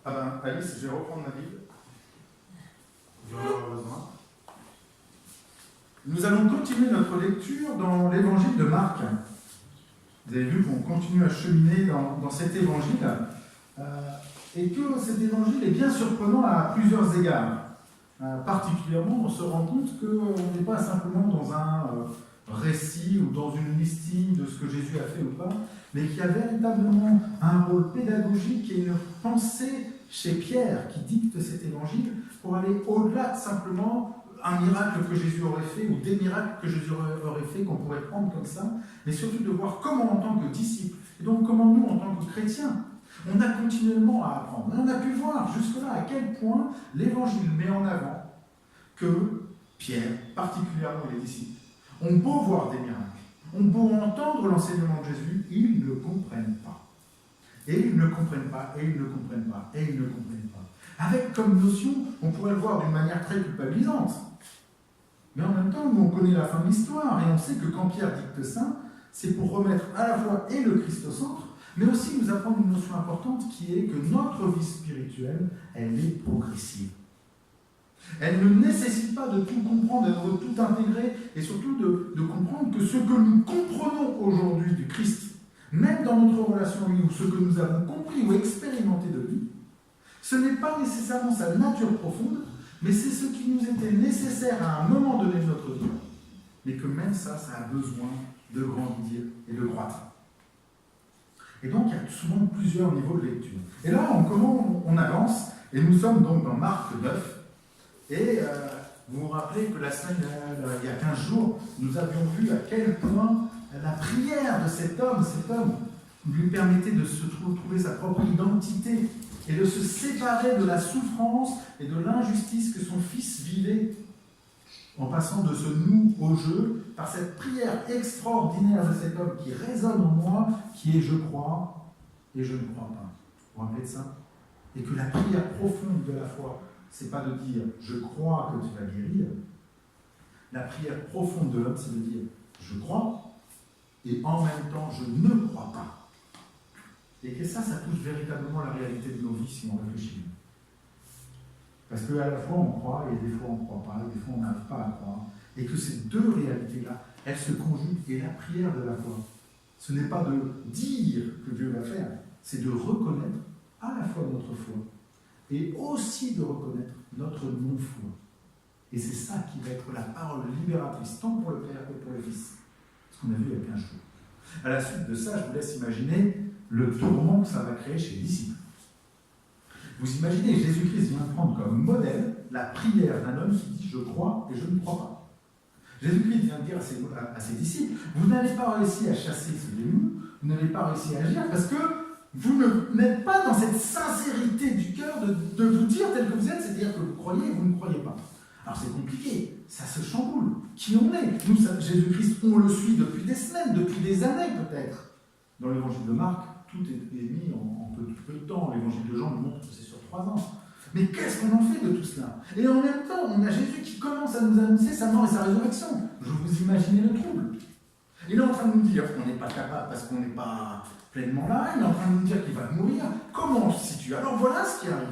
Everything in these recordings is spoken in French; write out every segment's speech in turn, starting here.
Ah ben, Alice, je vais reprendre ma Bible. J'en aurai besoin. Nous allons continuer notre lecture dans l'évangile de Marc. Vous avez vu qu'on continue à cheminer dans cet évangile et que cet évangile est bien surprenant à plusieurs égards. Particulièrement, on se rend compte qu'on n'est pas simplement dans un récit ou dans une listine de ce que Jésus a fait ou pas, mais qu'il y a véritablement un rôle pédagogique et une pensée chez Pierre qui dicte cet évangile pour aller au-delà de simplement un miracle que Jésus aurait fait ou des miracles que Jésus aurait fait qu'on pourrait prendre comme ça, mais surtout de voir comment en tant que disciples, et donc comment nous en tant que chrétiens, on a continuellement à apprendre. On a pu voir jusque-là à quel point l'évangile met en avant que Pierre, particulièrement les disciples, ont beau voir des miracles, ont beau entendre l'enseignement de Jésus, ils ne comprennent pas. Et ils ne comprennent pas, et ils ne comprennent pas, et ils ne comprennent pas. Avec comme notion, on pourrait le voir d'une manière très culpabilisante. Mais en même temps, nous on connaît la fin de l'histoire, et on sait que quand Pierre dicte ça, c'est pour remettre à la fois et le Christ au centre, mais aussi nous apprendre une notion importante qui est que notre vie spirituelle, elle est progressive. Elle ne nécessite pas de tout comprendre, de tout intégrer, et surtout de comprendre que ce que nous comprenons aujourd'hui du Christ, même dans notre relation à lui, ou ce que nous avons compris ou expérimenté de lui, ce n'est pas nécessairement sa nature profonde, mais c'est ce qui nous était nécessaire à un moment donné de notre vie, mais que même ça a besoin de grandir et de croître. Et donc, il y a souvent plusieurs niveaux de lecture. Et là, on avance, et nous sommes donc dans Marc 9, et vous vous rappelez que la semaine, il y a 15 jours, nous avions vu à quel point la prière de cet homme lui permettait de se trouver sa propre identité et de se séparer de la souffrance et de l'injustice que son fils vivait en passant de ce nous au je, par cette prière extraordinaire de cet homme qui résonne en moi, qui est je crois et je ne crois pas. Vous vous rappelez de ça? Et que la prière profonde de la foi, c'est pas de dire je crois que tu vas guérir. La prière profonde de l'homme, c'est de dire je crois et en même temps je ne crois pas. Et que ça touche véritablement la réalité de nos vies si on réfléchit. Parce qu'à la fois on croit et des fois on ne croit pas, et des fois on n'arrive pas à croire. Et que ces deux réalités-là, elles se conjuguent. Et la prière de la foi, ce n'est pas de dire que Dieu va faire, c'est de reconnaître à la fois notre foi et aussi de reconnaître notre non-foi. Et c'est ça qui va être la parole libératrice, tant pour le Père que pour le Fils. Ce qu'on a vu il y a 15 jours. À la suite de ça, je vous laisse imaginer le tourment que ça va créer chez les disciples. Vous imaginez, Jésus-Christ vient prendre comme modèle la prière d'un homme qui dit « je crois et je ne crois pas ». Jésus-Christ vient dire à ses disciples « vous n'avez pas réussi à chasser ce démon, vous n'avez pas réussi à agir parce que vous n'êtes pas dans cette sincérité du cœur de vous dire tel que vous êtes, c'est-à-dire que vous croyez et vous ne croyez pas. » Alors c'est compliqué, ça se chamboule. Qui on est? Nous, Jésus-Christ, on le suit depuis des semaines, depuis des années peut-être. Dans l'évangile de Marc, tout est mis en peu de temps. L'évangile de Jean nous montre que c'est sur 3 ans. Mais qu'est-ce qu'on en fait de tout cela? Et en même temps, on a Jésus qui commence à nous annoncer sa mort et sa résurrection. Je vous imaginez le trouble. Il est en train de nous dire qu'on n'est pas capable parce qu'on n'est pas pleinement là. Il est en train de nous dire qu'il va mourir. Comment on se situe? Alors voilà ce qui arrive.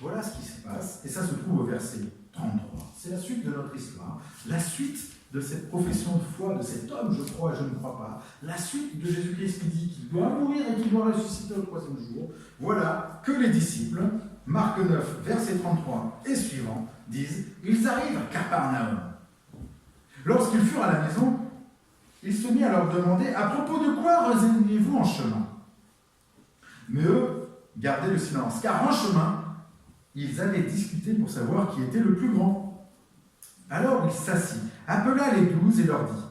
Voilà ce qui se passe. Et ça se trouve au verset 33. C'est la suite de notre histoire. La suite de cette profession de foi de cet homme, je crois et je ne crois pas. La suite de Jésus-Christ qui dit qu'il doit mourir et qu'il doit ressusciter le 3e jour. Voilà que les disciples, Marc 9, verset 33 et suivant, disent « Ils arrivent à Capernaum. Lorsqu'ils furent à la maison, il se mit à leur demander « À propos de quoi résignez-vous en chemin ?» Mais eux gardaient le silence, car en chemin, ils allaient discuter pour savoir qui était le plus grand. Alors il s'assit, appela les 12 et leur dit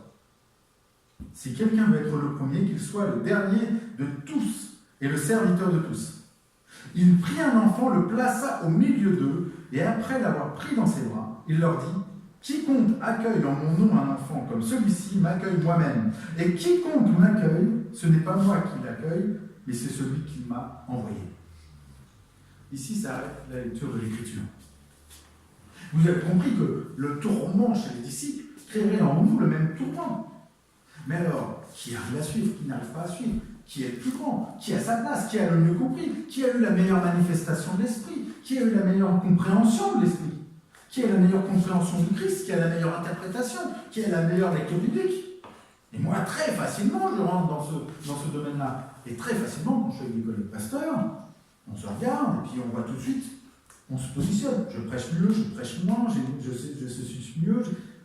« Si quelqu'un veut être le premier, qu'il soit le dernier de tous et le serviteur de tous. » Il prit un enfant, le plaça au milieu d'eux, et après l'avoir pris dans ses bras, il leur dit « Quiconque accueille en mon nom un enfant comme celui-ci m'accueille moi-même. Et quiconque m'accueille, ce n'est pas moi qui l'accueille, mais c'est celui qui m'a envoyé. » Ici s'arrête la lecture de l'Écriture. Vous avez compris que le tourment chez les disciples créerait en nous le même tourment. Mais alors, qui arrive à suivre, qui n'arrive pas à suivre? qui est le plus grand, qui a sa place, qui a le mieux compris, qui a eu la meilleure manifestation de l'esprit, qui a eu la meilleure compréhension de l'esprit, qui a la meilleure compréhension du Christ, qui a la meilleure interprétation, qui a la meilleure lecture biblique. Et moi, très facilement, je rentre dans ce domaine-là. Et très facilement, quand je suis avec l'école de pasteur, on se regarde, et puis on voit tout de suite, on se positionne. Je prêche mieux, je prêche moins, je suis mieux,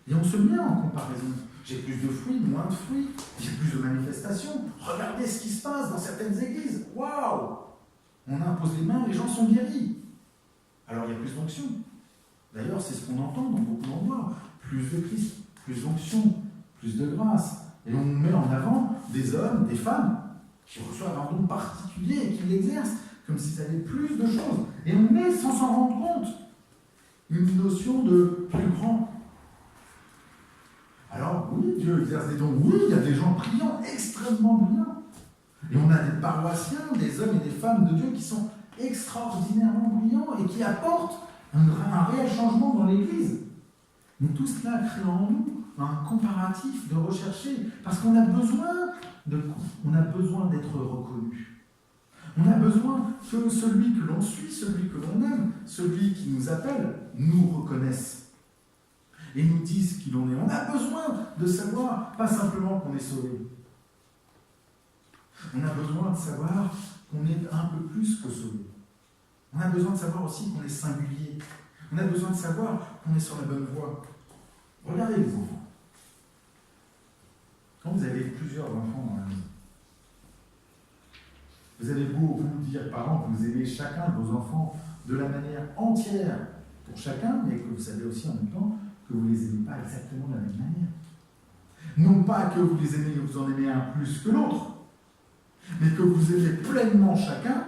et on se met en comparaison. J'ai plus de fruits, moins de fruits, j'ai plus de manifestations. Regardez ce qui se passe dans certaines églises. Waouh! On impose les mains, les gens sont guéris. Alors il y a plus d'onction. D'ailleurs, c'est ce qu'on entend dans beaucoup d'endroits. Plus de Christ, plus d'onction, plus de grâce. Et on met en avant des hommes, des femmes, qui reçoivent un don particulier et qui l'exercent, comme s'ils avaient plus de choses. Et on met, sans s'en rendre compte, une notion de plus grand. Alors, oui, Dieu exerce des dons. Oui, il y a des gens brillants, extrêmement brillants. Et on a des paroissiens, des hommes et des femmes de Dieu qui sont extraordinairement brillants et qui apportent un réel changement dans l'Église. Mais tout cela crée en nous un comparatif de rechercher, parce qu'on a besoin d'être reconnu. On a besoin que celui que l'on suit, celui que l'on aime, celui qui nous appelle, nous reconnaisse et nous dise qui l'on est. On a besoin de savoir, pas simplement qu'on est sauvé. On a besoin de savoir qu'on est un peu plus que sauvé. On a besoin de savoir aussi qu'on est singulier. On a besoin de savoir qu'on est sur la bonne voie. Regardez les enfants. Quand vous avez plusieurs enfants dans la maison, vous avez beau vous dire, parents, que vous aimez chacun de vos enfants de la manière entière pour chacun, mais que vous savez aussi en même temps que vous ne les aimez pas exactement de la même manière. Non pas que vous les aimez et vous en aimez un plus que l'autre, mais que vous aimez pleinement chacun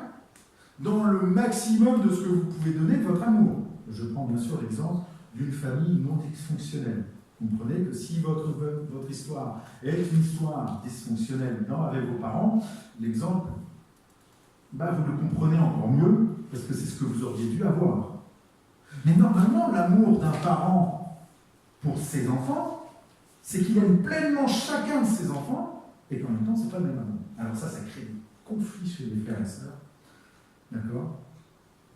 dans le maximum de ce que vous pouvez donner de votre amour. Je prends bien sûr l'exemple d'une famille non dysfonctionnelle. Vous comprenez que si votre histoire est une histoire dysfonctionnelle avec vos parents, l'exemple, vous le comprenez encore mieux, parce que c'est ce que vous auriez dû avoir. Mais normalement, l'amour d'un parent pour ses enfants, c'est qu'il aime pleinement chacun de ses enfants, et qu'en même temps, ce n'est pas le même amour. Alors ça crée des conflits chez les frères et sœurs. D'accord?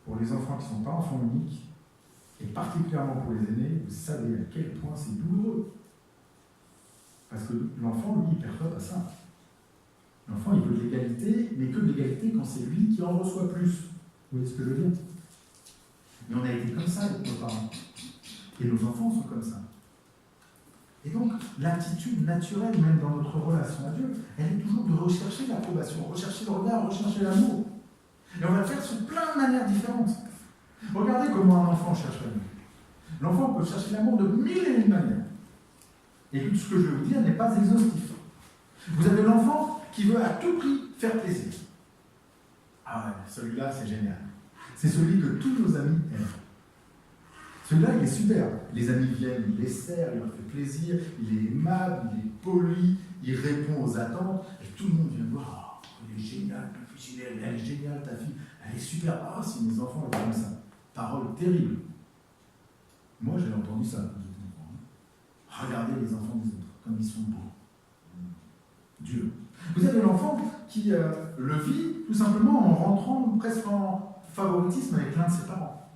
Pour les enfants qui ne sont pas enfants uniques, et particulièrement pour les aînés, vous savez à quel point c'est douloureux. Parce que l'enfant, lui, il ne perçoit pas ça. L'enfant, il veut de l'égalité, mais que de l'égalité quand c'est lui qui en reçoit plus. Vous voyez ce que je veux dire? Mais on a été comme ça avec nos parents. Et nos enfants sont comme ça. Et donc, l'attitude naturelle, même dans notre relation à Dieu, elle est toujours de rechercher l'approbation, rechercher le regard, rechercher l'amour. Et on va le faire sous plein de manières différentes. Regardez comment un enfant cherche l'amour. L'enfant peut chercher l'amour de mille et une manières. Et tout ce que je vais vous dire n'est pas exhaustif. Vous avez l'enfant qui veut à tout prix faire plaisir. Ah ouais, celui-là, c'est génial. C'est celui que tous nos amis aiment. Celui-là, il est super. Les amis viennent, il les sert, il leur fait plaisir, il est aimable, il est poli, il répond aux attentes, et tout le monde vient voir. Oh, elle est géniale, ta fille, elle est géniale, ta fille, elle est super. Ah, si mes enfants étaient comme ça. Parole terrible. Moi, j'ai entendu ça quand j'étais enfant. Regardez les enfants des autres, comme ils sont beaux. Dieu. Vous avez l'enfant qui le vit tout simplement en rentrant presque en favoritisme avec l'un de ses parents.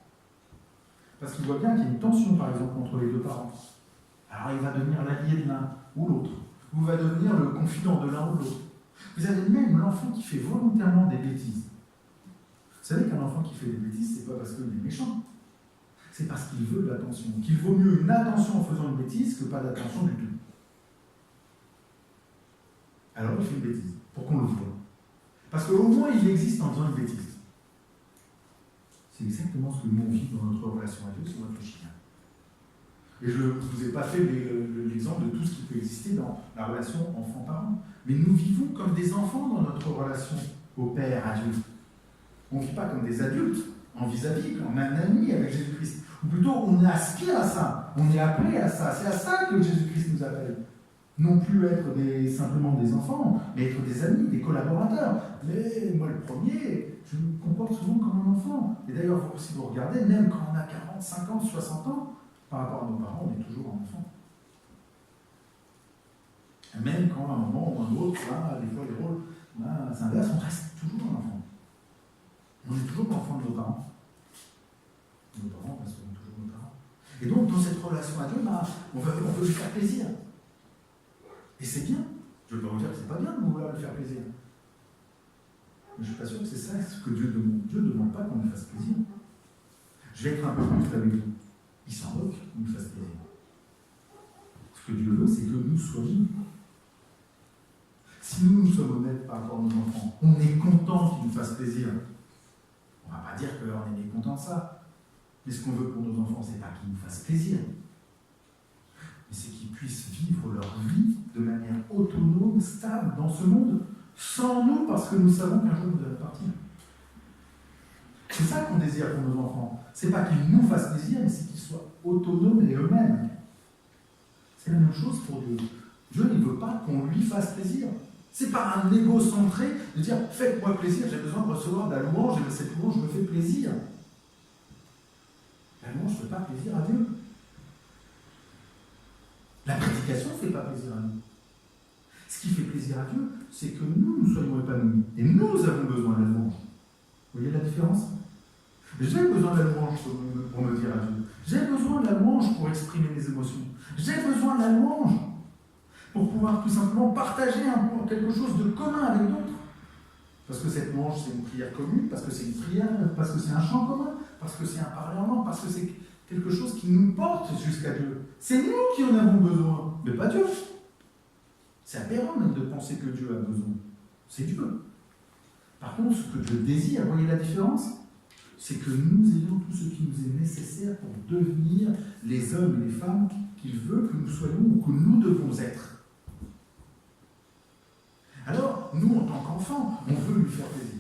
Parce qu'il voit bien qu'il y a une tension, par exemple, entre les deux parents. Alors il va devenir l'allié de l'un ou l'autre, ou va devenir le confident de l'un ou de l'autre. Vous avez même l'enfant qui fait volontairement des bêtises. Vous savez qu'un enfant qui fait des bêtises, c'est pas parce qu'il est méchant. C'est parce qu'il veut de l'attention. Qu'il vaut mieux une attention en faisant une bêtise que pas d'attention du tout. Alors il fait une bêtise, pour qu'on le voie. Parce qu'au moins il existe en faisant une bêtise. C'est exactement ce que nous on vit dans notre relation à Dieu, c'est notre chien. Et je ne vous ai pas fait l'exemple de tout ce qui peut exister dans la relation enfant-parent. Mais nous vivons comme des enfants dans notre relation au Père, à Dieu. On ne vit pas comme des adultes, en vis-à-vis, comme un ami avec Jésus-Christ. Ou plutôt, on aspire à ça, on est appelé à ça. C'est à ça que Jésus-Christ nous appelle. Non plus être simplement des enfants, mais être des amis, des collaborateurs. Mais moi, le premier, je me comporte souvent comme un enfant. Et d'ailleurs, si vous regardez, même quand on a 40, 50, 60 ans, par rapport à nos parents, on est toujours un enfant. Même quand à un moment ou un autre, là, des fois les rôles c'est inverse, on reste toujours un enfant. On est toujours l'enfant de nos parents. Nos parents resteront toujours nos parents. Et donc, dans cette relation à Dieu, on veut lui faire plaisir. Et c'est bien. Je ne veux pas vous dire que c'est pas bien de vouloir lui faire plaisir. Mais je ne suis pas sûr que c'est ça ce que Dieu demande. Dieu ne demande pas qu'on lui fasse plaisir. Je vais être un peu plus avec vous. Il s'en moque qu'on lui fasse plaisir. Ce que Dieu veut, c'est que nous soyons. Si nous sommes honnêtes par rapport à nos enfants, on est content qu'ils nous fassent plaisir. On ne va pas dire qu'on est mécontent de ça. Mais ce qu'on veut pour nos enfants, ce n'est pas qu'ils nous fassent plaisir. Mais c'est qu'ils puissent vivre leur vie de manière autonome, stable dans ce monde, sans nous, parce que nous savons qu'un jour nous allons partir. C'est ça qu'on désire pour nos enfants. C'est pas qu'ils nous fassent plaisir, mais c'est qu'ils soient autonomes et eux-mêmes. C'est la même chose pour Dieu. Dieu ne veut pas qu'on lui fasse plaisir. C'est pas un égo centré de dire « faites-moi plaisir, j'ai besoin de recevoir de la louange, et cette louange me fait plaisir ». La louange ne fait pas plaisir à Dieu. La prédication ne fait pas plaisir à nous. Ce qui fait plaisir à Dieu, c'est que nous soyons épanouis. Et nous avons besoin de la louange. Vous voyez la différence? J'ai besoin de la louange pour me dire adieu. J'ai besoin de la louange pour exprimer mes émotions. J'ai besoin de la louange pour pouvoir tout simplement partager quelque chose de commun avec d'autres. Parce que cette louange, c'est une prière commune, parce que c'est une prière, parce que c'est un chant commun, parce que c'est un parler en langue, parce que c'est quelque chose qui nous porte jusqu'à Dieu. C'est nous qui en avons besoin, mais pas Dieu. C'est aberrant même de penser que Dieu a besoin. C'est Dieu. Par contre, ce que Dieu désire, vous voyez la différence? C'est que nous ayons tout ce qui nous est nécessaire pour devenir les hommes et les femmes qu'il veut que nous soyons ou que nous devons être. Alors, nous, en tant qu'enfants, on veut lui faire plaisir.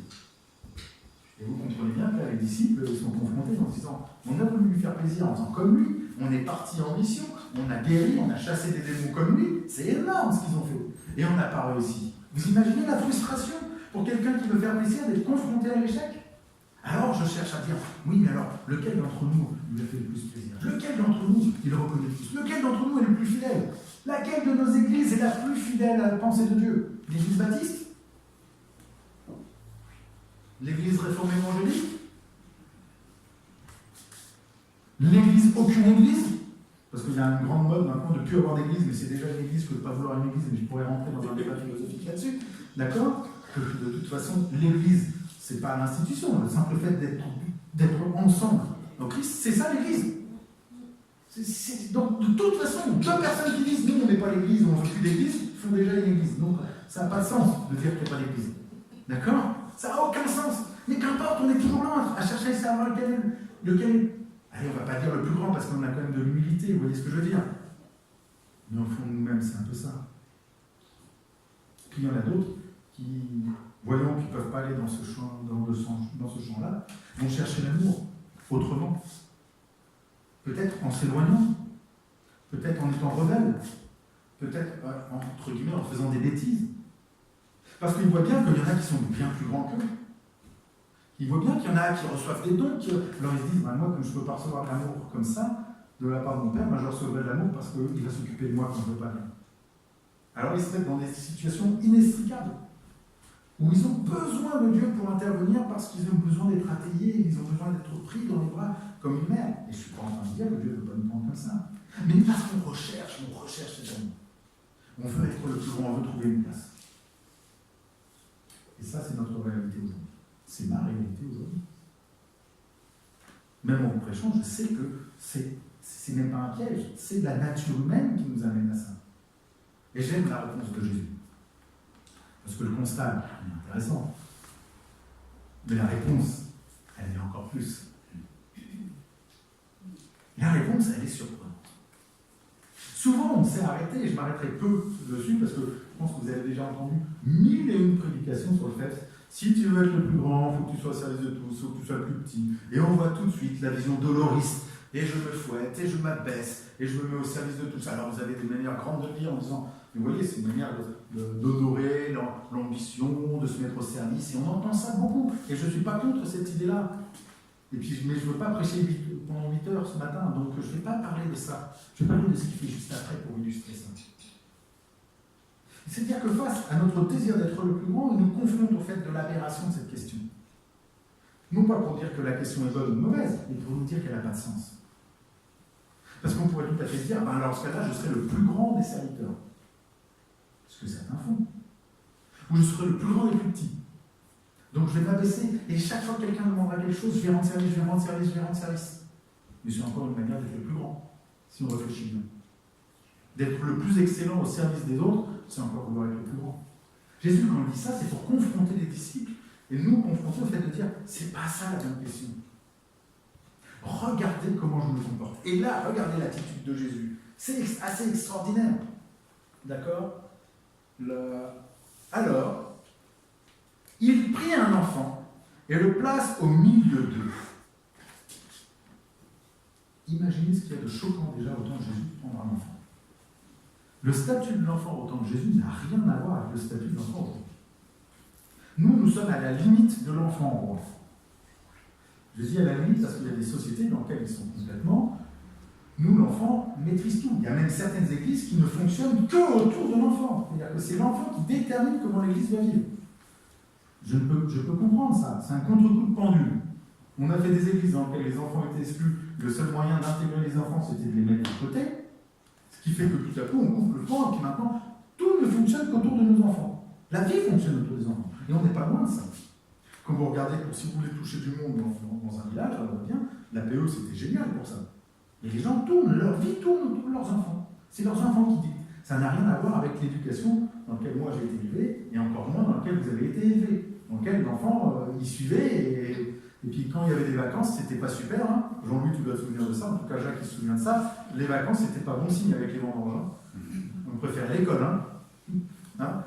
Et vous comprenez bien que là, les disciples sont confrontés en disant « On a voulu lui faire plaisir en faisant comme lui, on est parti en mission, on a guéri, on a chassé des démons comme lui. C'est énorme ce qu'ils ont fait. Et on n'a pas réussi. » Vous imaginez la frustration pour quelqu'un qui veut faire plaisir d'être confronté à l'échec? Alors je cherche à dire, oui, mais alors, lequel d'entre nous lui a fait le plus plaisir? Lequel d'entre nous il le reconnaît le plus? Lequel d'entre nous est le plus fidèle? Laquelle de nos églises est la plus fidèle à la pensée de Dieu? L'église baptiste? L'église réformée évangélique? L'église, aucune église? Parce qu'il y a une grande mode maintenant de ne plus avoir d'église, mais c'est déjà une église que de ne pas vouloir une église, mais je pourrais rentrer dans un débat philosophique là-dessus. D'accord? Que de toute façon, l'église, c'est pas l'institution, le simple fait d'être ensemble. Donc Christ, c'est ça l'église. Donc de toute façon, deux personnes qui disent nous on n'est pas l'église, on ne veut plus d'église, font déjà une église. Donc ça n'a pas de sens de dire qu'il n'y a pas d'église. D'accord? Ça n'a aucun sens. Mais qu'importe, on est toujours là à chercher à savoir lequel. Allez, on ne va pas dire le plus grand parce qu'on a quand même de l'humilité, vous voyez ce que je veux dire? Mais au fond de nous-mêmes, c'est un peu ça. Puis il y en a d'autres qui, voyant qu'ils ne peuvent pas aller dans ce champ-là, vont chercher l'amour autrement. Peut-être en s'éloignant, peut-être en étant rebelle, peut-être, entre guillemets, en faisant des bêtises. Parce qu'ils voient bien qu'il y en a qui sont bien plus grands qu'eux. Ils voient bien qu'il y en a qui reçoivent des dons, alors ils se disent, moi, comme je ne peux pas recevoir de l'amour comme ça, de la part de mon père, je recevrai de l'amour parce qu'il va s'occuper de moi quand je ne veux pas bien. Alors ils se mettent dans des situations inextricables, où ils ont besoin de Dieu pour intervenir parce qu'ils ont besoin d'être atteignés, ils ont besoin d'être pris dans les bras comme une mère. Et je ne suis pas en train de dire que Dieu ne veut pas nous prendre comme ça. Mais parce qu'on recherche cet amour. On veut être le plus grand, on veut trouver une place. Et ça, c'est notre réalité aujourd'hui. C'est ma réalité aujourd'hui. Même en vous prêchant, je sais que c'est même pas un piège, c'est la nature humaine qui nous amène à ça. Et j'aime la réponse de Jésus. Parce que le constat est intéressant. Mais la réponse, elle est encore plus. La réponse, elle est surprenante. Souvent, on s'est arrêté, et je m'arrêterai peu dessus, parce que je pense que vous avez déjà entendu 1001 prédications sur le fait si tu veux être le plus grand, il faut que tu sois au service de tous, il faut que tu sois le plus petit. Et on voit tout de suite la vision doloriste. Et je me fouette, et je m'abaisse, et je me mets au service de tous. Alors vous avez des manières grandes de dire en disant, vous voyez, c'est une manière d'honorer l'ambition, de se mettre au service, et on entend ça beaucoup. Et je ne suis pas contre cette idée-là. Et puis, mais je ne veux pas prêcher pendant 8 heures ce matin, donc je ne vais pas parler de ça. Je vais parler de ce qu'il fait juste après pour illustrer ça. C'est-à-dire que face à notre désir d'être le plus grand, il nous confronte au fait de l'aberration de cette question. Non pas pour dire que la question est bonne ou mauvaise, mais pour nous dire qu'elle n'a pas de sens. Parce qu'on pourrait tout à fait se dire, alors dans ce cas-là, je serai le plus grand des serviteurs. Ce que certains font. Ou je serai le plus grand des plus petits. Donc je ne vais pas baisser, et chaque fois que quelqu'un demandera quelque chose, je vais rendre service, je vais rendre service, je vais rendre service. Mais c'est encore une manière d'être le plus grand, si on réfléchit bien. D'être le plus excellent au service des autres, c'est encore vouloir être le plus grand. Jésus, quand il dit ça, c'est pour confronter les disciples, et nous confronter au fait de dire, c'est pas ça la bonne question. Regardez comment je me comporte. Et là, regardez l'attitude de Jésus. C'est assez extraordinaire. D'accord ? Alors, il prit un enfant et le place au milieu d'eux. Imaginez ce qu'il y a de choquant déjà au temps de Jésus de prendre un enfant. Le statut de l'enfant au temps de Jésus n'a rien à voir avec le statut de l'enfant aujourd'hui. Nous sommes à la limite de l'enfant roi. Je dis à la limite parce qu'il y a des sociétés dans lesquelles ils sont complètement. Nous, l'enfant, maîtrise tout. Il y a même certaines églises qui ne fonctionnent que autour de l'enfant. C'est-à-dire que c'est l'enfant qui détermine comment l'église va vivre. Je peux comprendre ça. C'est un contre-coup de pendule. On a fait des églises dans lesquelles les enfants étaient exclus. Le seul moyen d'intégrer les enfants, c'était de les mettre de côté. Ce qui fait que tout à coup, on coupe le temps et puis maintenant, tout ne fonctionne qu'autour de nos enfants. La vie fonctionne autour des enfants. Et on n'est pas loin de ça. Quand vous regardez, si vous voulez toucher du monde dans un village, alors bien, la PE, c'était génial pour ça. Et les gens tournent, leur vie tourne autour de leurs enfants. C'est leurs enfants qui disent. Ça n'a rien à voir avec l'éducation dans laquelle moi j'ai été élevé, et encore moins dans laquelle vous avez été élevé. Dans laquelle l'enfant, il suivait, et puis quand il y avait des vacances, c'était pas super. Hein. Jean-Louis, tu dois te souvenir de ça, en tout cas Jacques, il se souvient de ça. Les vacances, c'était pas bon signe avec les vendanges. Hein. On préfère l'école. Hein.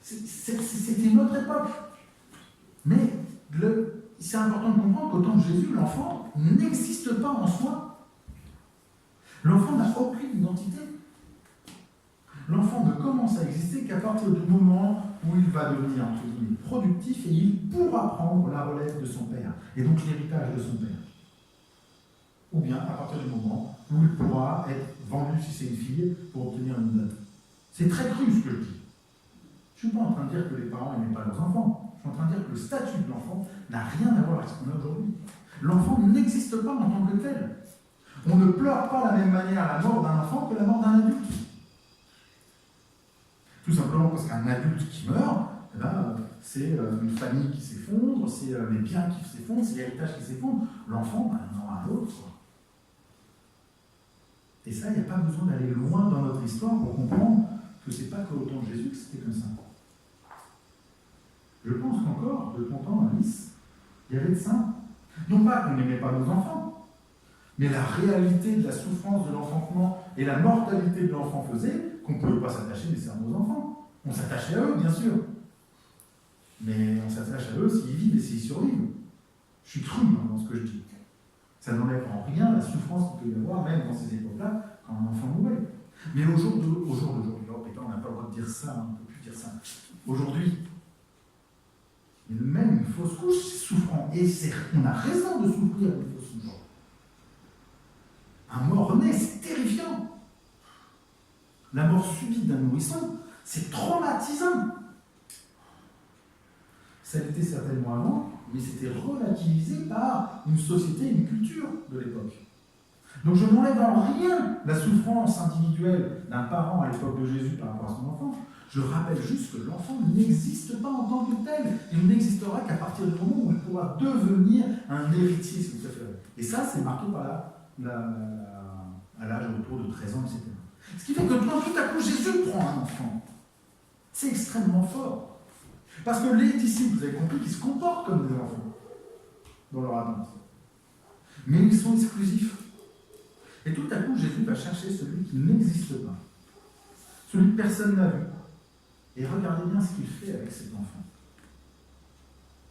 C'était notre époque. Mais c'est important de comprendre qu'au temps de Jésus, l'enfant n'existe pas en soi. L'enfant n'a aucune identité. L'enfant ne commence à exister qu'à partir du moment où il va devenir entre guillemets productif et il pourra prendre la relève de son père, et donc l'héritage de son père. Ou bien à partir du moment où il pourra être vendu si c'est une fille pour obtenir une dot. C'est très cru ce que je dis. Je ne suis pas en train de dire que les parents n'aimaient pas leurs enfants. Je suis en train de dire que le statut de l'enfant n'a rien à voir avec ce qu'on a aujourd'hui. L'enfant n'existe pas en tant que tel. On ne pleure pas de la même manière à la mort d'un enfant que la mort d'un adulte. Tout simplement parce qu'un adulte qui meurt, c'est une famille qui s'effondre, c'est les biens qui s'effondrent, c'est l'héritage qui s'effondre. L'enfant, il en aura un autre. Et ça, il n'y a pas besoin d'aller loin dans notre histoire pour comprendre que ce n'est pas qu'au temps de Jésus que c'était comme ça. Je pense qu'encore, de ton temps à Nice, il y avait de ça. Non pas qu'on n'aimait pas nos enfants, mais la réalité de la souffrance de l'enfantement et la mortalité de l'enfant faisait qu'on ne pouvait pas s'attacher nécessairement aux enfants. On s'attachait à eux, bien sûr. Mais on s'attache à eux s'ils vivent et s'ils survivent. Je suis cru dans ce que je dis. Ça n'enlève en rien la souffrance qu'il peut y avoir, même dans ces époques-là, quand un enfant mourait. Mais au jour d'aujourd'hui, on n'a pas le droit de dire ça, on ne peut plus dire ça. Aujourd'hui, même une fausse couche, c'est souffrant. Et on a raison de souffrir d'une fausse couche. Un mort-né, c'est terrifiant. La mort subite d'un nourrisson, c'est traumatisant. Ça l'était certainement avant, mais c'était relativisé par une société, une culture de l'époque. Donc je n'enlève en rien la souffrance individuelle d'un parent à l'époque de Jésus par rapport à son enfant. Je rappelle juste que l'enfant n'existe pas en tant que tel. Il n'existera qu'à partir du moment où il pourra devenir un héritier, si vous préférez. Et ça, c'est marqué par à l'âge autour de 13 ans, etc. Ce qui fait que tout à coup, Jésus prend un enfant. C'est extrêmement fort. Parce que les disciples, vous avez compris, qu'ils se comportent comme des enfants dans leur attente. Mais ils sont exclusifs. Et tout à coup, Jésus va chercher celui qui n'existe pas. Celui que personne n'a vu. Et regardez bien ce qu'il fait avec cet enfant.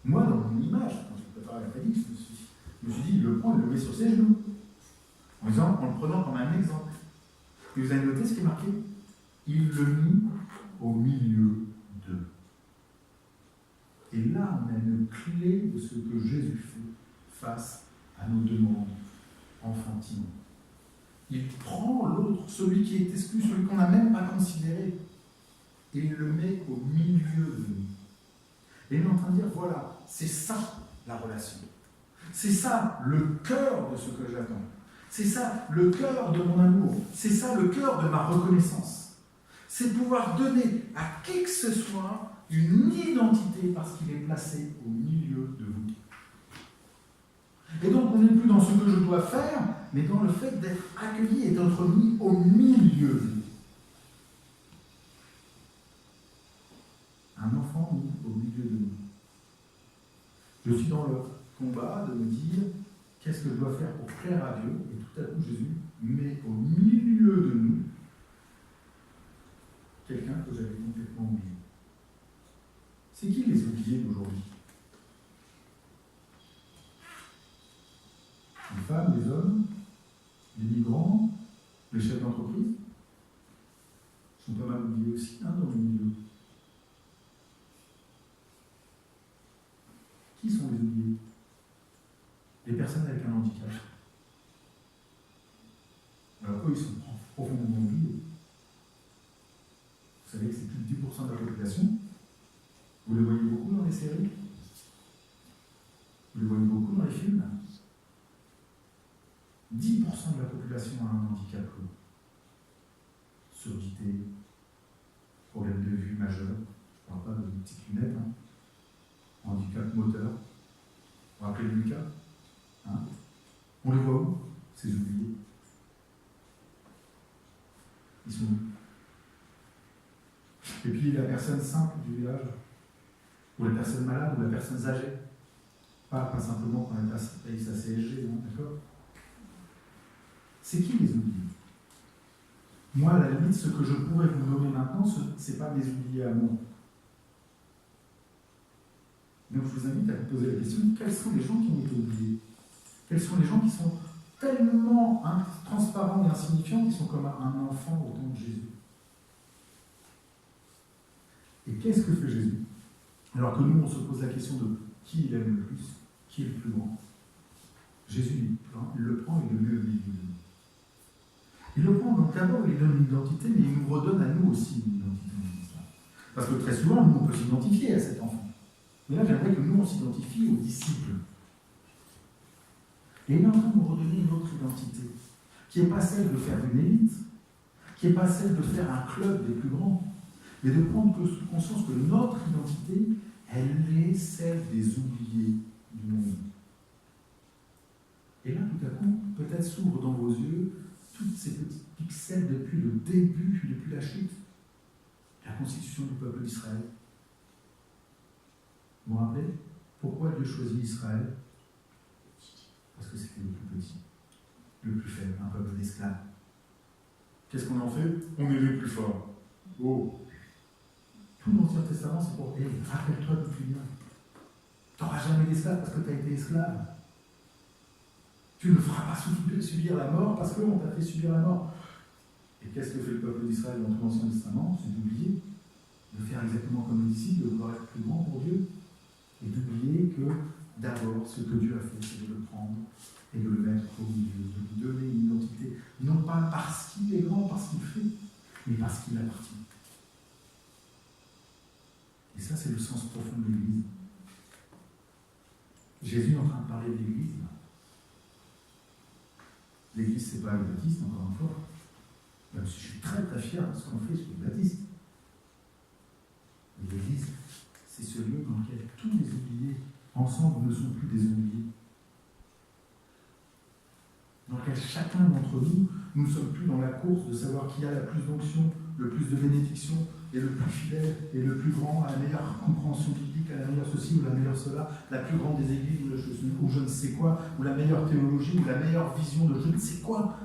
Moi, dans mon image, quand je préparais la prédique, je me suis dit, il le prend, il le met sur ses genoux. En le prenant comme un exemple. Et vous avez noté ce qui est marqué? Il le mit au milieu d'eux. Et là, on a une clé de ce que Jésus fait face à nos demandes enfantines. Il prend l'autre, celui qui est exclu, celui qu'on n'a même pas considéré. et il le met au milieu de nous. Et il est en train de dire, voilà, c'est ça la relation. C'est ça le cœur de ce que j'attends. C'est ça le cœur de mon amour. C'est ça le cœur de ma reconnaissance. C'est pouvoir donner à qui que ce soit une identité parce qu'il est placé au milieu de vous. Et donc on n'est plus dans ce que je dois faire, mais dans le fait d'être accueilli et d'être mis au milieu de vous. Un enfant mis au milieu de nous. Je suis dans le combat de me dire qu'est-ce que je dois faire pour plaire à Dieu, et tout à coup Jésus met au milieu de nous quelqu'un que j'avais complètement oublié. C'est qui les oubliés d'aujourd'hui? Les femmes, les hommes, les migrants, les chefs d'entreprise sont pas mal oubliés aussi dans le milieu. Qui sont les oubliés? Les personnes avec un handicap. Alors eux, ils sont profondément oubliés. Vous savez que c'est plus de 10% de la population. Vous les voyez beaucoup dans les séries. Vous les voyez beaucoup dans les films. 10% de la population a un handicap. Surdité, problème de vue majeur. Je ne parle pas de petites lunettes. Handicap moteur. Vous vous rappelez de Lucas? On les voit où, ces oubliés? Ils sont où? Et puis la personne simple du village, ou la personne malade, ou la personne âgée. Pas simplement quand elle paye sa CSG, d'accord? C'est qui les oubliés? Moi, à la limite, ce que je pourrais vous nommer maintenant, ce n'est pas des oubliés à moi. Donc je vous invite à vous poser la question, quels sont les gens qui ont été oubliés? Quels sont les gens qui sont tellement transparents et insignifiants qu'ils sont comme un enfant au temps de Jésus? Et qu'est-ce que fait Jésus? Alors que nous, on se pose la question de qui il aime le plus, qui est le plus grand. Jésus, il le prend et le met au milieu de nous. Il le prend, donc d'abord, il donne une identité, mais il nous redonne à nous aussi une identité. Parce que très souvent, nous, on peut s'identifier à cet enfant. Mais là, j'aimerais que nous, on s'identifie aux disciples. Et il est en train de nous redonner une autre identité, qui n'est pas celle de faire une élite, qui n'est pas celle de faire un club des plus grands, mais de prendre conscience que notre identité, elle est celle des oubliés du monde. Et là, tout à coup, peut-être s'ouvrent dans vos yeux toutes ces petites pixels depuis le début, depuis la chute, la constitution du peuple d'Israël. Vous vous rappelez pourquoi Dieu choisit Israël? Parce que c'était le plus petit, le plus faible, un peuple d'esclaves. Qu'est-ce qu'on en fait? On est les plus forts. Oh! Tout l'Ancien Testament, c'est pour rappelle-toi d'où tu viens. Tu n'auras jamais d'esclave parce que tu as été esclave. Tu ne feras pas subir la mort parce qu'on t'a fait subir la mort. Et qu'est-ce que fait le peuple d'Israël dans tout l'Ancien Testament? C'est d'oublier, de faire exactement comme les disciples, de vouloir être plus grand pour Dieu. Et d'oublier que d'abord, ce que Dieu a fait, c'est de le prendre et de le mettre au milieu, de lui donner une identité, non pas parce qu'il est grand, parce qu'il fait, mais parce qu'il appartient. Et ça, c'est le sens profond de l'Église. Jésus est en train de parler de l'Église. L'Église, c'est pas le baptiste, encore une fois. Même si je suis très très fier de ce qu'on fait sur le baptiste. L'Église, c'est ce lieu dans lequel tous les oubliés, ensemble, ne sont plus des oubliés. Dans lequel chacun d'entre nous, nous ne sommes plus dans la course de savoir qui a la plus d'onction, le plus de bénédiction, et le plus fidèle, et le plus grand, à la meilleure compréhension biblique, à la meilleure ceci ou la meilleure cela, la plus grande des églises, ou je ne sais quoi, ou la meilleure théologie, ou la meilleure vision de je ne sais quoi.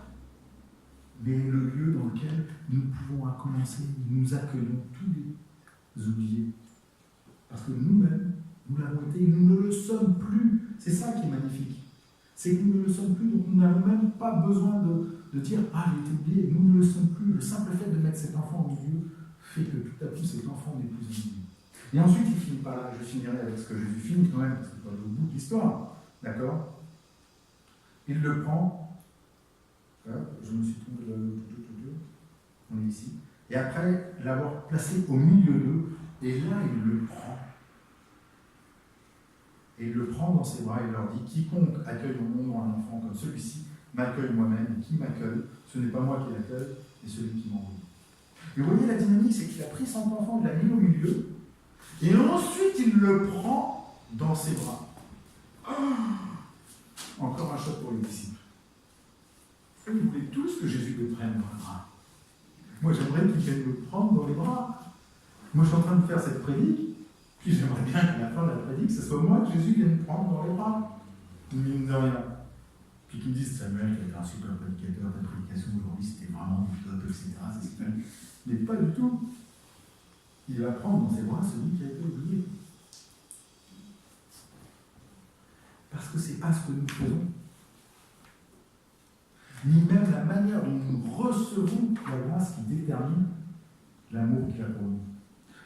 Mais le lieu dans lequel nous pouvons commencer, nous accueillons tous les oubliés. Parce que nous-mêmes, nous l'avons été, et nous ne le sommes plus. C'est ça qui est magnifique. C'est que nous ne le sommes plus, donc nous n'avons même pas besoin de dire « Ah, j'ai été oublié », nous ne le sommes plus. Le simple fait de mettre cet enfant au milieu fait que tout à coup cet enfant n'est plus oublié. Et ensuite, il finit par là, je finirai avec ce que Jésus finit quand même, parce que c'est pas le bout de l'histoire, d'accord? Il le prend, je me suis trompé, on est ici, Et après l'avoir placé au milieu d'eux, et là, il le prend. Et il le prend dans ses bras et il leur dit, quiconque accueille au monde un enfant comme celui-ci, m'accueille moi-même, et qui m'accueille, ce n'est pas moi qui l'accueille, mais celui qui m'envoie. Et vous voyez la dynamique, c'est qu'il a pris son enfant, il l'a mis au milieu, et ensuite il le prend dans ses bras. Encore un choc pour les disciples. Ils voulaient tous que Jésus les prenne dans les bras. Moi j'aimerais qu'ils viennent me prendre dans les bras. Moi je suis en train de faire cette prédique, puis j'aimerais bien qu'à la fin de la prédique, ce soit moi que Jésus vienne me prendre dans les bras. Mine de rien. Puis qu'ils me disent, Samuel, qui était un super prédicateur, ta prédication aujourd'hui c'était vraiment du top, etc. Mais pas du tout. Il va prendre dans ses bras celui qui a été oublié. Parce que ce n'est pas ce que nous faisons. Ni même la manière dont nous recevons la grâce qui détermine l'amour qu'il a pour nous.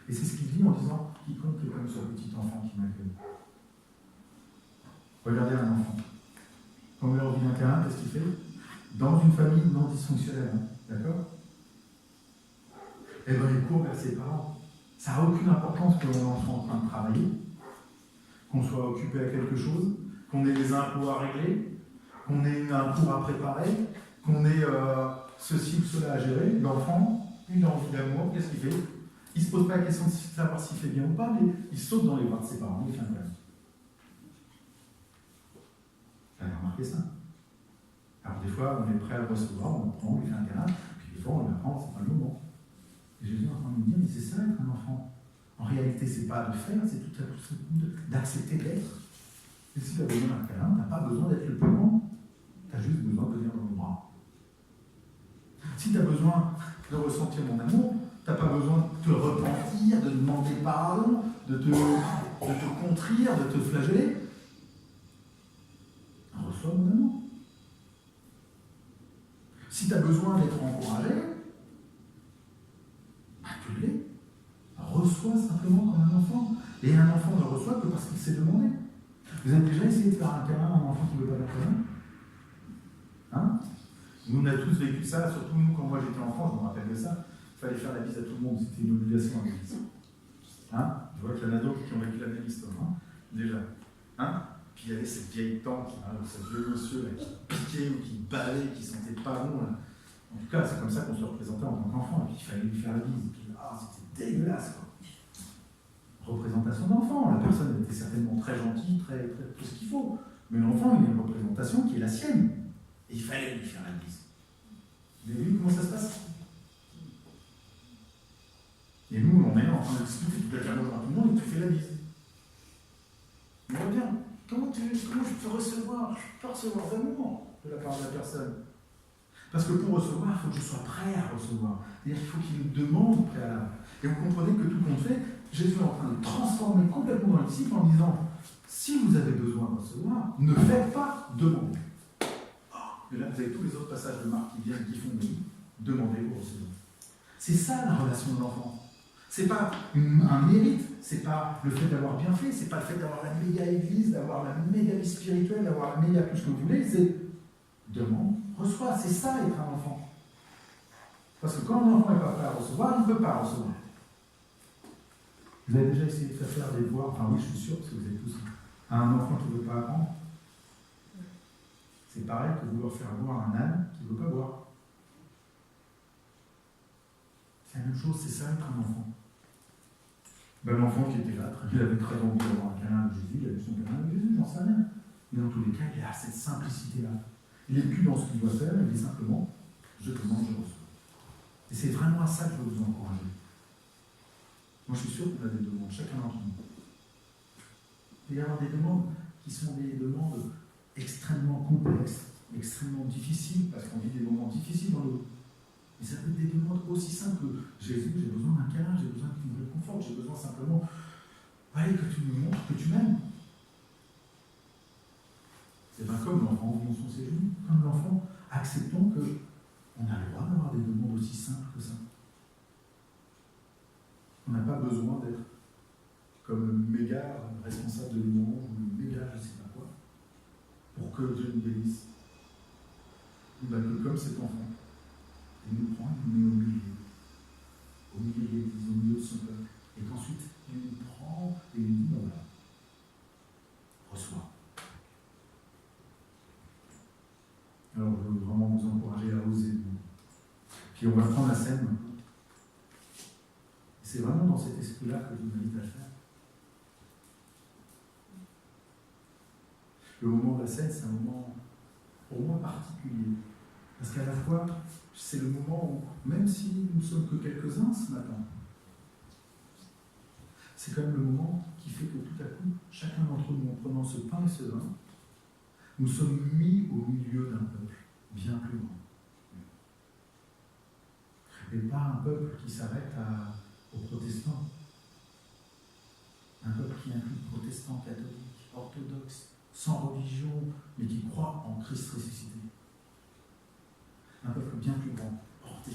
Et c'est ce qu'il dit en disant, quiconque est comme ce petit enfant qui m'accueille. Regardez un enfant. Quand on leur dit un câlin, qu'est-ce qu'il fait? Dans une famille non dysfonctionnelle, hein, d'accord? Eh bien, il court vers ses parents. Ça n'a aucune importance que mon enfant est en train de travailler, qu'on soit occupé à quelque chose, qu'on ait des impôts à régler, qu'on ait un cours à préparer, qu'on ait ceci ou cela à gérer. L'enfant, une envie d'amour, qu'est-ce qu'il fait? Il ne se pose pas la question de savoir s'il fait bien ou pas, mais il saute dans les bras de ses parents, il fait un câlin. Vous avez remarqué ça? Alors des fois, on est prêt à le recevoir, on le prend, on lui fait un câlin, puis des fois, on l'apprend, c'est pas le moment. Et Jésus est en train de nous dire, mais c'est ça être un enfant. En réalité, c'est pas de faire, c'est tout à coup d'accepter d'être. Et si tu as besoin d'un câlin, tu n'as pas besoin d'être le plus grand, tu as juste besoin de venir dans le bras. Si tu as besoin de ressentir mon amour, tu n'as pas besoin de te repentir, de demander pardon, de te contrir, de te flageller. Reçois mon amour. Si tu as besoin d'être encouragé, tu l'es. Reçois simplement comme un enfant. Et un enfant ne reçoit que parce qu'il s'est demandé. Vous avez déjà essayé de faire un câlin à un enfant qui ne veut pas faire câlin? Hein? Nous, on a tous vécu ça, surtout nous, quand moi j'étais enfant, je me rappelle de ça. Il fallait faire la bise à tout le monde, c'était une obligation à l'église. Hein? Je vois qu'il y en a d'autres qui ont vécu la même histoire, hein? Déjà. Hein? Puis il y avait cette vieille tante, hein, ce vieux monsieur là, qui piquait ou qui bavait, qui sentait pas bon. Là. En tout cas, c'est comme ça qu'on se représentait en tant qu'enfant, et puis il fallait lui faire la bise. Et puis, c'était dégueulasse, quoi. Représentation d'enfant. La personne était certainement très gentille, très tout ce qu'il faut. Mais l'enfant, il a une représentation qui est la sienne. Et il fallait lui faire la bise. Vous avez vu comment ça se passe? Et nous, on est en train de discuter, tu dois faire bonjour à tout le monde et tu fais la bise. Mais regarde, comment je peux recevoir? Je peux recevoir d'amour de la part de la personne. Parce que pour recevoir, il faut que je sois prêt à recevoir. C'est-à-dire qu'il faut qu'il me demande préalable. Et vous comprenez que tout compte fait, Jésus est en train de transformer complètement dans le disciple en disant, si vous avez besoin de recevoir, ne faites pas, demandez. Et là, vous avez tous les autres passages de Marc qui viennent, qui font demandez pour recevoir. C'est ça la relation de l'enfant. C'est pas un mérite, c'est pas le fait d'avoir bien fait, c'est pas le fait d'avoir la méga église, d'avoir la méga vie spirituelle, d'avoir la méga tout ce que vous voulez, c'est demande, reçois, c'est ça être un enfant. Parce que quand un enfant n'est pas prêt à recevoir, il ne peut pas recevoir. Vous avez déjà essayé de faire des devoirs, enfin oui, je suis sûr, parce que vous êtes tous à un enfant qui ne veut pas apprendre. C'est pareil que vouloir faire boire un âne qui ne veut pas boire. C'est la même chose, c'est ça être un enfant. Ben, l'enfant qui était là, il avait très envie d'avoir un câlin avec Jésus, il a eu son câlin avec Jésus, j'en sais rien. Mais dans tous les cas, il a cette simplicité-là. Il n'est plus dans ce qu'il doit faire, il est simplement, je demande, je reçois. Et c'est vraiment à ça que je veux vous encourager. Moi, je suis sûr qu'on a des demandes, chacun d'entre nous. Il va y avoir des demandes qui sont des demandes extrêmement complexes, extrêmement difficiles, parce qu'on vit des moments difficiles dans le. Mais ça peut être des demandes aussi simples que Jésus, j'ai besoin d'un câlin, j'ai besoin que tu me réconfortes, j'ai besoin simplement que tu me montres que tu m'aimes. C'est bien comme l'enfant, on son séjour, comme l'enfant, acceptons qu'on a le droit d'avoir des demandes aussi simples que ça. On n'a pas besoin d'être comme le méga responsable de louange ou le méga je ne sais pas quoi pour que Dieu nous bénisse. Il va que comme cet enfant, il nous prend, il nous met au milieu. Puis on va prendre la scène maintenant. C'est vraiment dans cet esprit-là que je vous invite à le faire. Le moment de la scène, c'est un moment pour moi particulier. Parce qu'à la fois, c'est le moment où, même si nous ne sommes que quelques-uns ce matin, c'est quand même le moment qui fait que tout à coup, chacun d'entre nous, en prenant ce pain et ce vin, nous sommes mis au milieu d'un peuple bien plus grand. Et pas un peuple qui s'arrête aux protestants. Un peuple qui inclut protestants, catholiques, orthodoxes, sans religion, mais qui croient en Christ ressuscité. Un peuple bien plus grand, porté.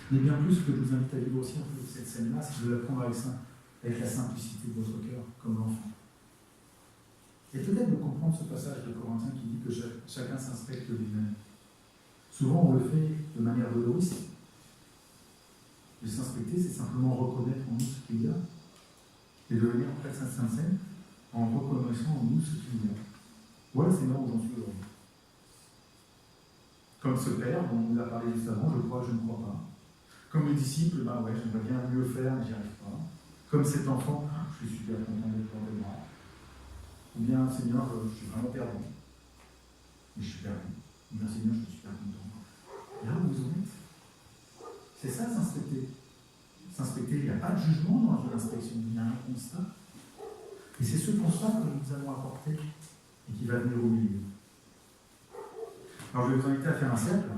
Mais bien plus, ce que je vous invite à vivre aussi en fait de cette scène-là, c'est de la prendre avec la simplicité de votre cœur, comme l'enfant. Et peut-être de comprendre ce passage de Corinthiens qui dit que chacun s'inspecte lui-même. Souvent, on le fait de manière doloriste. De s'inspecter, c'est simplement reconnaître en nous ce qu'il y a et devenir en fait Sainte Seine en reconnaissant en nous ce qu'il y a. Voilà, c'est là où j'en suis aujourd'hui. Comme ce père dont on nous a parlé juste avant, je crois, je ne crois pas. Comme le disciple, ouais, j'aimerais bien mieux faire, mais j'y arrive pas. Comme cet enfant, je suis super content d'être dans les bras. Ou bien, Seigneur, je suis vraiment perdu. Mais je suis perdu. Ou bien, Seigneur, je suis super content. Et là où vous en êtes, c'est ça, s'inspecter. S'inspecter, il n'y a pas de jugement dans une inspection, il y a un constat. Et c'est ce constat que nous allons apporter et qui va venir au milieu. Alors je vais vous inviter à faire un cercle.